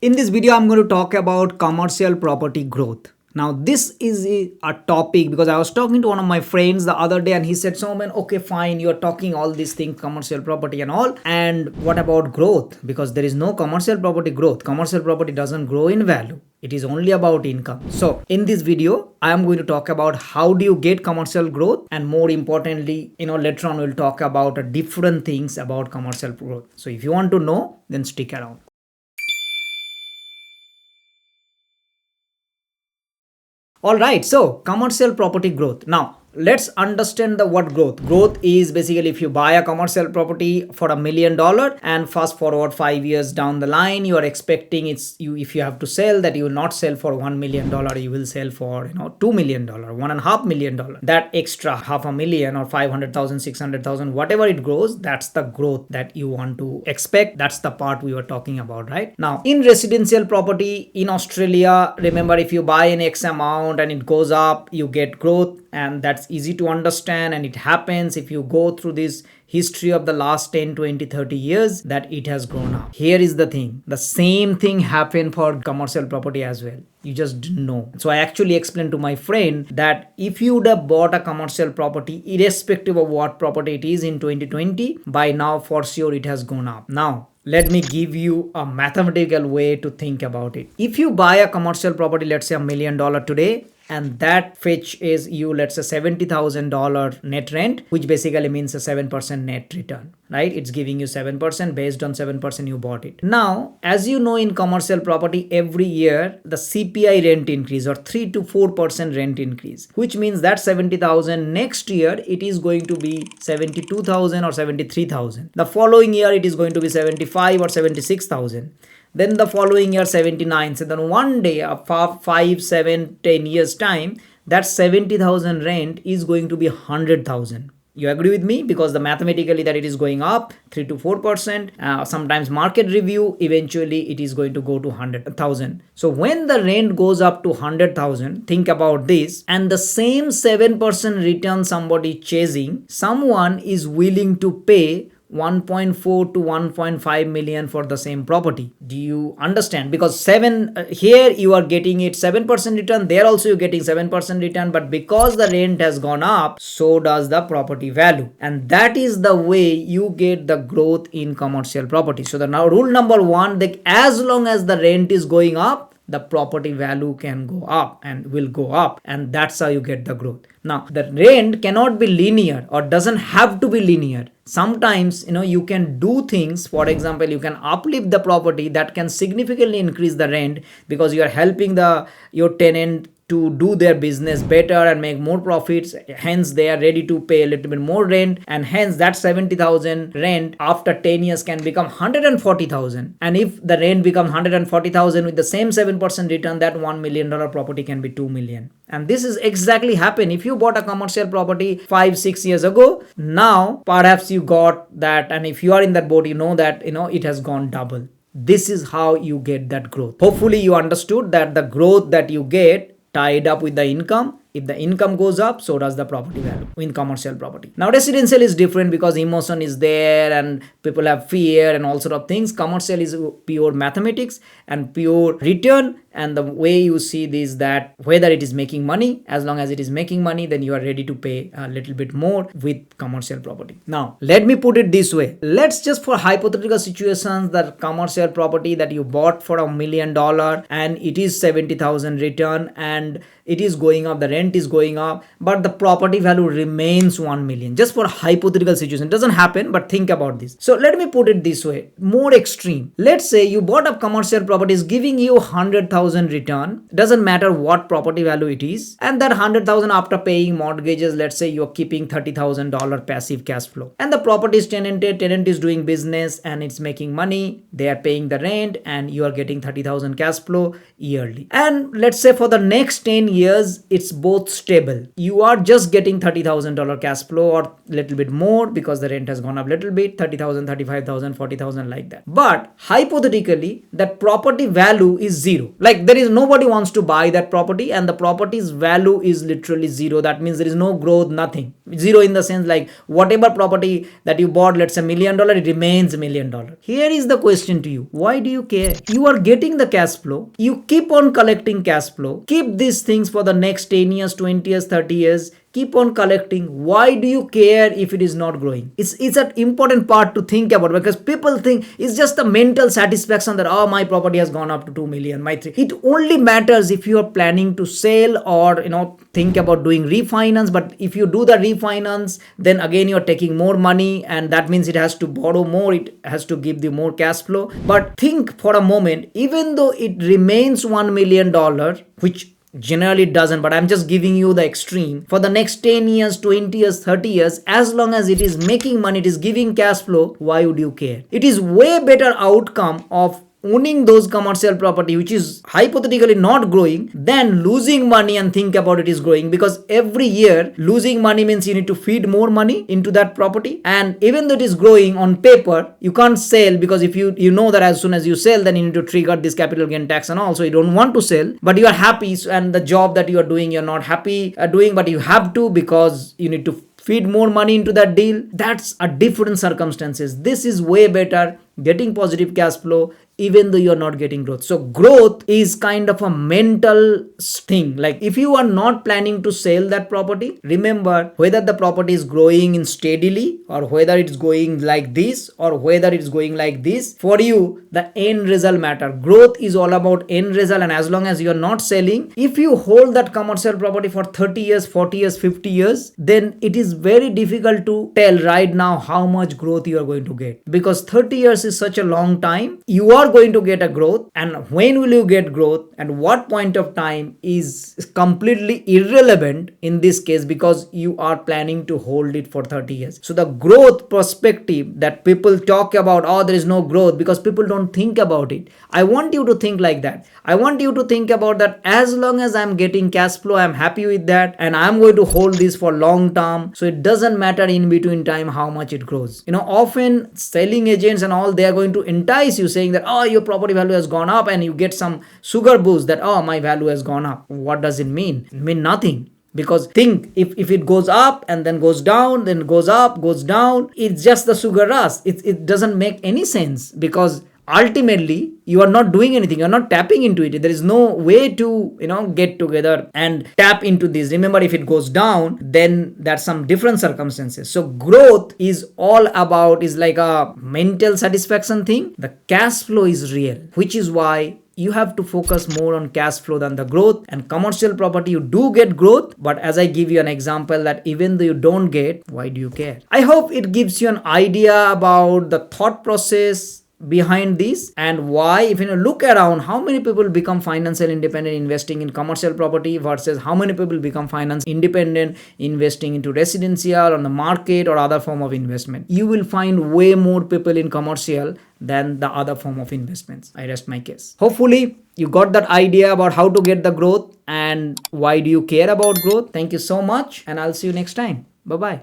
In this video, I'm going to talk about commercial property growth. Now, this is a topic because I was talking to one of my friends the other day and he said, so man, okay, fine, you're talking all these things, commercial property and all. And what about growth? Because there is no commercial property growth. Commercial property doesn't grow in value. It is only about income. So in this video, I am going to talk about how do you get commercial growth, and more importantly, later on we'll talk about different things about commercial growth. So if you want to know, then stick around. All right, so commercial property growth. Now, let's understand the what growth. Growth is basically if you buy a commercial property for $1 million and fast forward 5 years down the line, you are expecting if you have to sell that you will not sell for $1 million, you will sell for $2 million, $1.5 million. That extra $500,000 or 500,000, 600,000, whatever it grows, that's the growth that you want to expect. That's the part we were talking about, right? Now, in residential property in Australia, remember if you buy an X amount and it goes up, you get growth, and that's easy to understand, and it happens if you go through this history of the last 10, 20, 30 years that it has grown up. Here is the thing, the same thing happened for commercial property as well. You just didn't know. So I actually explained to my friend that if you would have bought a commercial property, irrespective of what property it is in 2020, by now for sure it has gone up. Now, let me give you a mathematical way to think about it. If you buy a commercial property, let's say $1 million today, and that fetch is you, let's say $70,000 net rent, which basically means a 7% net return, right? It's giving you 7% based on 7% you bought it. Now, as you know, in commercial property, every year the CPI rent increase or 3 to 4% rent increase, which means that 70,000 next year it is going to be 72,000 or 73,000. The following year it is going to be 75 or 76,000. Then the following year 79. So then one day, 5, 7, 10 years time, that 70,000 rent is going to be 100,000. You agree with me? Because the mathematically that it is going up 3 to 4%. Sometimes market review, eventually it is going to go to 100,000. So when the rent goes up to 100,000, think about this, and the same 7% return somebody chasing, someone is willing to pay 1.4 to 1.5 million for the same property. Do you understand? Because here you are getting it 7% return, there also you're getting 7% return, but because the rent has gone up, so does the property value. And that is the way you get the growth in commercial property. So now rule number one, that as long as the rent is going up, the property value can go up and will go up, and that's how you get the growth. Now, the rent cannot be linear or doesn't have to be linear. Sometimes, you can do things. For example, you can uplift the property that can significantly increase the rent because you are helping your tenant to do their business better and make more profits. Hence, they are ready to pay a little bit more rent, and hence that 70,000 rent after 10 years can become 140,000. And if the rent becomes 140,000 with the same 7% return, that $1 million property can be 2 million. And this is exactly happen. If you bought a commercial property 5-6 years ago, now perhaps you got that, and if you are in that boat, you know that it has gone double. This is how you get that growth. Hopefully you understood that the growth that you get tied up with the income. If the income goes up, so does the property value in commercial property. Now, residential is different because emotion is there and people have fear and all sort of things. Commercial is pure mathematics and pure return. And the way you see this, that whether it is making money, as long as it is making money, then you are ready to pay a little bit more with commercial property. Now, let me put it this way. Let's just, for hypothetical situations, that commercial property that you bought for $1 million and it is 70,000 return and it is going up, the rent is going up, but the property value remains 1 million. Just for hypothetical situation, it doesn't happen, but think about this. So let me put it this way, more extreme. Let's say you bought a commercial property is giving you 100,000 return. Doesn't matter what property value it is, and that 100,000 after paying mortgages, let's say you're keeping $30,000 passive cash flow, and the property is tenanted, tenant is doing business and it's making money. They are paying the rent and you are getting 30,000 cash flow yearly. And let's say for the next 10 years, it's both stable. You are just getting $30,000 cash flow or little bit more because the rent has gone up a little bit, 30,000, 35,000, 40,000 like that. But hypothetically, that property value is zero. Like there is nobody wants to buy that property and the property's value is literally zero. That means there is no growth, nothing. Zero in the sense like whatever property that you bought, let's say $1 million, it remains $1 million. Here is the question to you. Why do you care? You are getting the cash flow. You keep on collecting cash flow. Keep these things for the next 10 years, 20 years, 30 years. Keep on collecting. Why do you care if it is not growing? It's an important part to think about, because people think it's just a mental satisfaction that, oh, my property has gone up to 2 million, my 3. It only matters if you are planning to sell or think about doing refinance. But if you do the refinance, then again you're taking more money, and that means it has to borrow more, it has to give you more cash flow. But think for a moment, even though it remains $1 million, which generally it doesn't, but I'm just giving you the extreme, for the next 10 years, 20 years, 30 years, as long as it is making money, it is giving cash flow, why would you care? It is way better outcome of owning those commercial property which is hypothetically not growing than losing money and think about it is growing, because every year losing money means you need to feed more money into that property. And even though it is growing on paper, you can't sell, because if you know that as soon as you sell, then you need to trigger this capital gain tax and all, so you don't want to sell, but you are happy, and the job that you are doing you're not happy doing, but you have to because you need to feed more money into that deal. That's a different circumstances. This is way better, getting positive cash flow even though you're not getting growth. So growth is kind of a mental thing. Like if you are not planning to sell that property, remember, whether the property is growing in steadily or whether it's going like this or whether it's going like this, for you the end result matter. Growth is all about end result, and as long as you're not selling, if you hold that commercial property for 30 years, 40 years, 50 years, then it is very difficult to tell right now how much growth you are going to get, because 30 years is such a long time. You are going to get a growth, and when will you get growth and what point of time is completely irrelevant in this case, because you are planning to hold it for 30 years. So the growth perspective that people talk about, oh, there is no growth, because people don't think about it. I want you to think like that. I want you to think about that, as long as I'm getting cash flow, I'm happy with that, and I'm going to hold this for long term, so it doesn't matter in between time how much it grows. Often selling agents and all, they are going to entice you saying that, oh, your property value has gone up, and you get some sugar boost that, oh, my value has gone up. What does it mean? It means nothing. Because think, if it goes up and then goes down, then goes up, goes down, it's just the sugar rush. It doesn't make any sense, because ultimately you are not doing anything, you're not tapping into it. There is no way to get together and tap into this. Remember, if it goes down, then that's some different circumstances. So growth is all about, is like a mental satisfaction thing. The cash flow is real, which is why you have to focus more on cash flow than the growth. And commercial property, you do get growth, but as I give you an example, that even though you don't get, why do you care? I hope it gives you an idea about the thought process behind this, and why, if you look around, how many people become financially independent investing in commercial property versus how many people become finance independent investing into residential on the market or other form of investment. You will find way more people in commercial than the other form of investments. I rest my case. Hopefully you got that idea about how to get the growth and why do you care about growth. Thank you so much, and I'll see you next time. Bye bye.